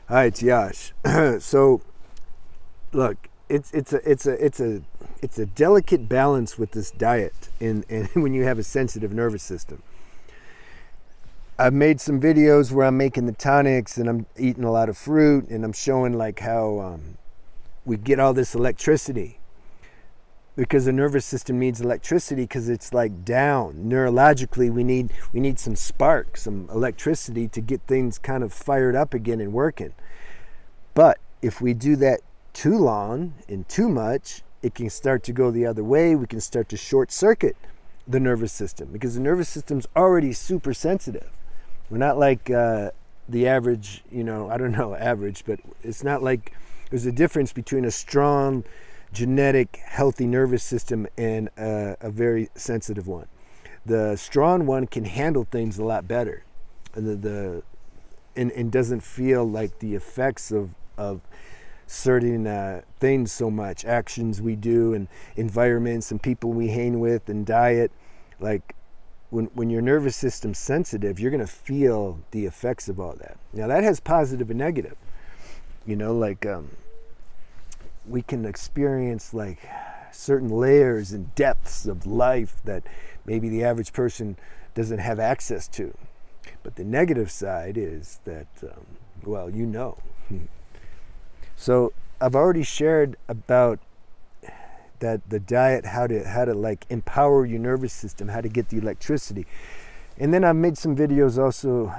Hi, it's Yash. So, look, it's a delicate balance with this diet, and when you have a sensitive nervous system. I've made some videos where I'm making the tonics and I'm eating a lot of fruit and I'm showing like how we get all this electricity because the nervous system needs electricity because it's like down neurologically. We need some spark, some electricity to get things kind of fired up again and working. But if we do that too long and too much, it can start to go the other way. We can start to short circuit the nervous system because the nervous system's already super sensitive. We're not like the average, I don't know average, but it's not like there's a difference between a strong, genetic, healthy nervous system and a very sensitive one. The strong one can handle things a lot better, and doesn't feel like the effects of certain things so much, actions we do and environments and people we hang with and diet. Like when your nervous system's sensitive, you're going to feel the effects of all that. Now that has positive and negative. We can experience like certain layers and depths of life that maybe the average person doesn't have access to. But the negative side is that, So I've already shared about that the diet, how to like empower your nervous system, how to get the electricity. And then I made some videos also.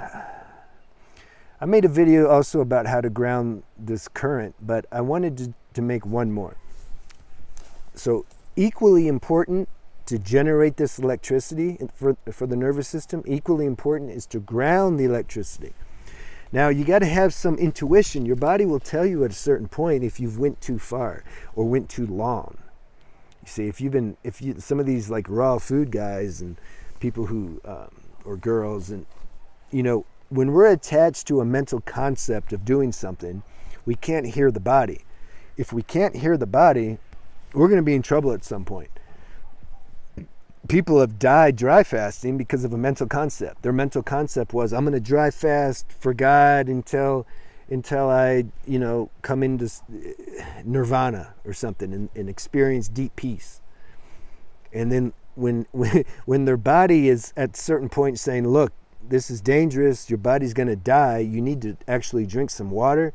I made a video also about how to ground this current, but I wanted to make one more. So equally important to generate this electricity for the nervous system, equally important is to ground the electricity. Now you got to have some intuition. Your body will tell you at a certain point if you've went too far or went too long. You see, if you some of these like raw food guys and people who or girls, and when we're attached to a mental concept of doing something, we can't hear the body. If we can't hear the body, we're going to be in trouble at some point. People have died dry fasting because of a mental concept. Their mental concept was, I'm going to dry fast for God until I, come into nirvana or something and experience deep peace. And then when their body is at a certain point saying, look, this is dangerous, your body's going to die, you need to actually drink some water,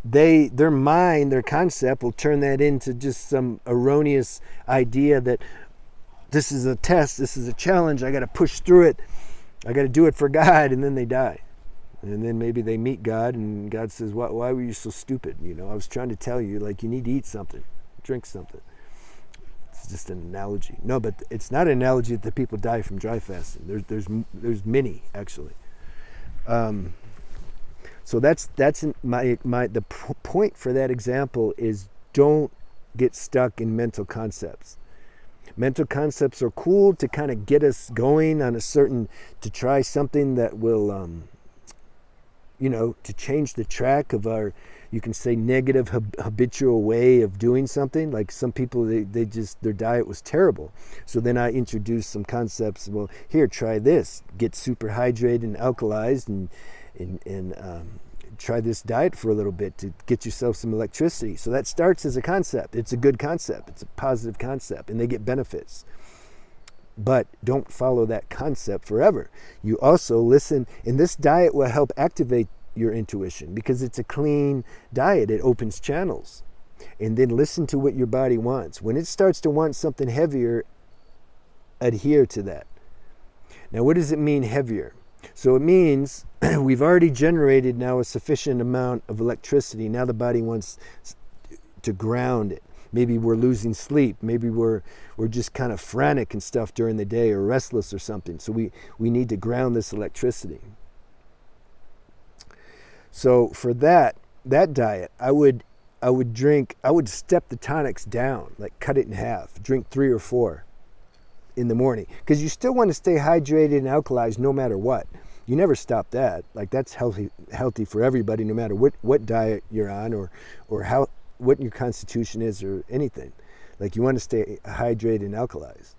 their mind, their concept will turn that into just some erroneous idea that this is a test, this is a challenge, I got to push through it, I got to do it for God, and then they die. And then maybe they meet God, and God says, why were you so stupid? I was trying to tell you, like, you need to eat something, drink something. It's just an analogy. No, but it's not an analogy that people die from dry fasting. There's many, actually. So that's the point for that example is don't get stuck in mental concepts. Mental concepts are cool to kind of get us going on to try something that will, to change the track of our, you can say, negative habitual way of doing something. Like some people, their diet was terrible. So then I introduced some concepts. Well, here, try this. Get super hydrated and alkalized and try this diet for a little bit to get yourself some electricity. So that starts as a concept. It's a good concept. It's a positive concept, and they get benefits. But don't follow that concept forever. You also listen, and this diet will help activate your intuition because it's a clean diet. It opens channels. And then listen to what your body wants. When it starts to want something heavier, adhere to that. Now, what does it mean heavier? So it means we've already generated now a sufficient amount of electricity. Now the body wants to ground it. Maybe we're losing sleep. Maybe we're just kind of frantic and stuff during the day or restless or something. So we need to ground this electricity. So for that diet, I would step the tonics down, like cut it in half, drink 3 or 4 in the morning, because you still want to stay hydrated and alkalized no matter what. You never stop that. Like that's healthy for everybody, no matter what diet you're on or what your constitution is or anything. Like you want to stay hydrated and alkalized.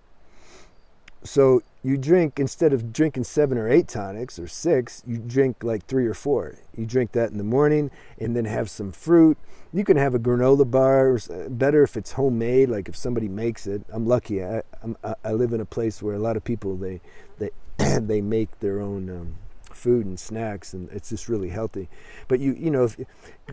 So you drink, instead of drinking 7 or 8 tonics or 6, you drink like 3 or 4. You drink that in the morning and then have some fruit. You can have a granola bar, better if it's homemade, like if somebody makes it. I'm lucky. I live in a place where a lot of people, they they make their own food and snacks, and it's just really healthy. But if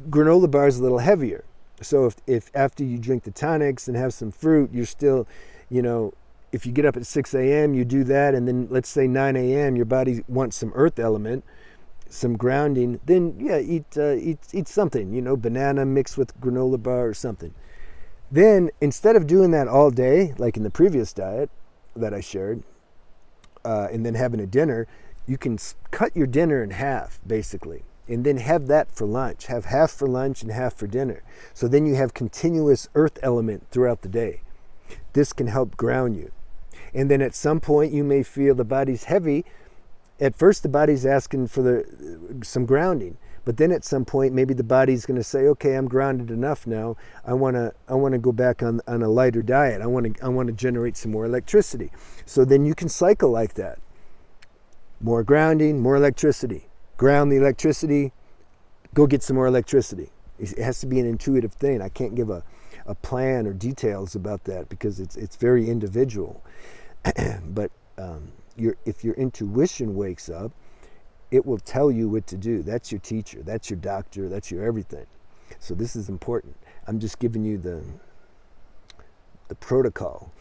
granola bar is a little heavier. So if after you drink the tonics and have some fruit, you're still, if you get up at 6 a.m., you do that, and then let's say 9 a.m., your body wants some earth element, some grounding, then yeah, eat something, banana mixed with granola bar or something. Then instead of doing that all day, like in the previous diet that I shared, and then having a dinner, you can cut your dinner in half, basically, and then have that for lunch. Have half for lunch and half for dinner. So then you have continuous earth element throughout the day. This can help ground you. And then at some point you may feel the body's heavy. At first the body's asking for some grounding, but then at some point maybe the body's going to say, okay, I'm grounded enough now. I want to go back on a lighter diet. I want to generate some more electricity. So then you can cycle like that. More grounding, more electricity. Ground the electricity, go get some more electricity. It has to be an intuitive thing. I can't give a plan or details about that because it's very individual. But if your intuition wakes up, it will tell you what to do. That's your teacher, that's your doctor, that's your everything. So this is important. I'm just giving you the protocol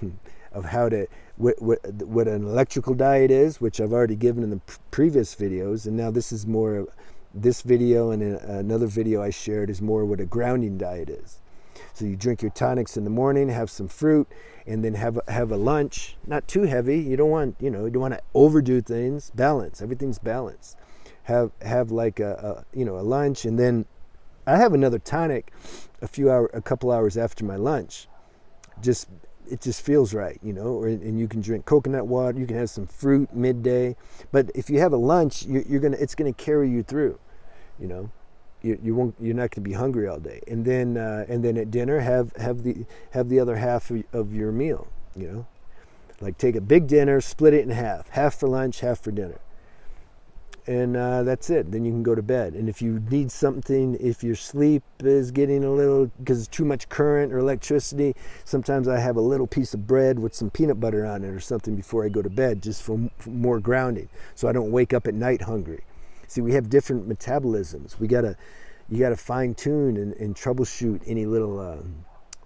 of how to, what an electrical diet is, which I've already given in the previous videos, and now this is more, this video and another video I shared is more what a grounding diet is. So you drink your tonics in the morning, have some fruit, and then have a lunch, not too heavy. You don't want, you don't want to overdo things. Balance, everything's balanced. Have like a lunch, and then I have another tonic a couple hours after my lunch. It just feels right, and you can drink coconut water, you can have some fruit midday. But if you have a lunch, it's gonna carry you through, you're not going to be hungry all day. And then at dinner have the other half of your meal, like take a big dinner, split it in half for lunch, half for dinner. And that's it. Then you can go to bed. And if you need something, if your sleep is getting a little, because it's too much current or electricity, sometimes I have a little piece of bread with some peanut butter on it or something before I go to bed, just for more grounding, so I don't wake up at night hungry. See, we have different metabolisms. You gotta fine tune and troubleshoot any little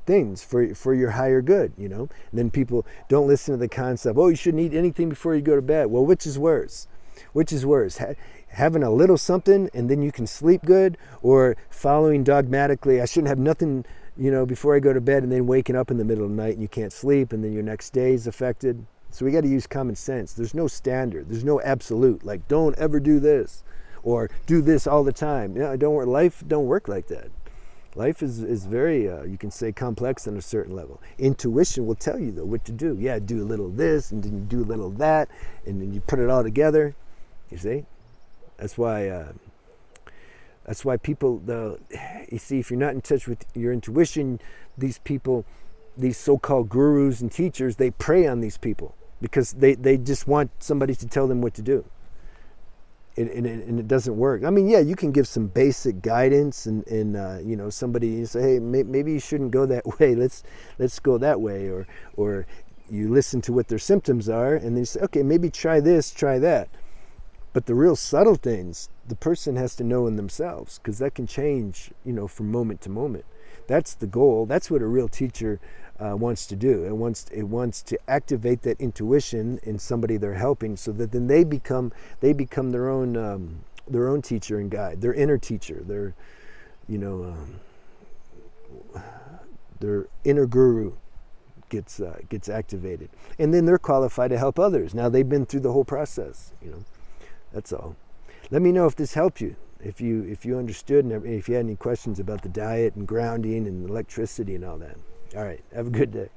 things for your higher good, And then people don't listen to the concept, oh, you shouldn't eat anything before you go to bed. Well, which is worse? Which is worse, having a little something and then you can sleep good, or following dogmatically, I shouldn't have nothing, before I go to bed, and then waking up in the middle of the night and you can't sleep, and then your next day is affected. So we got to use common sense. There's no standard. There's no absolute, like don't ever do this or do this all the time. Life don't work like that. Life is very, you can say, complex on a certain level. Intuition will tell you, though, what to do. Yeah, do a little this, and then you do a little that, and then you put it all together. You see? That's why people, you see, if you're not in touch with your intuition, these people, these so-called gurus and teachers, they prey on these people because they just want somebody to tell them what to do. And it doesn't work. I mean, yeah, you can give some basic guidance, and somebody, you say, hey, maybe you shouldn't go that way. Let's go that way, or you listen to what their symptoms are, and then you say, okay, maybe try this, try that. But the real subtle things, the person has to know in themselves, because that can change, from moment to moment. That's the goal. That's what a real teacher wants to do. It wants to activate that intuition in somebody they're helping, so that then they become their own teacher and guide, their inner teacher, their inner guru gets activated, and then they're qualified to help others. Now they've been through the whole process. That's all. Let me know if this helped you. If you understood, and if you had any questions about the diet and grounding and electricity and all that. All right, have a good day.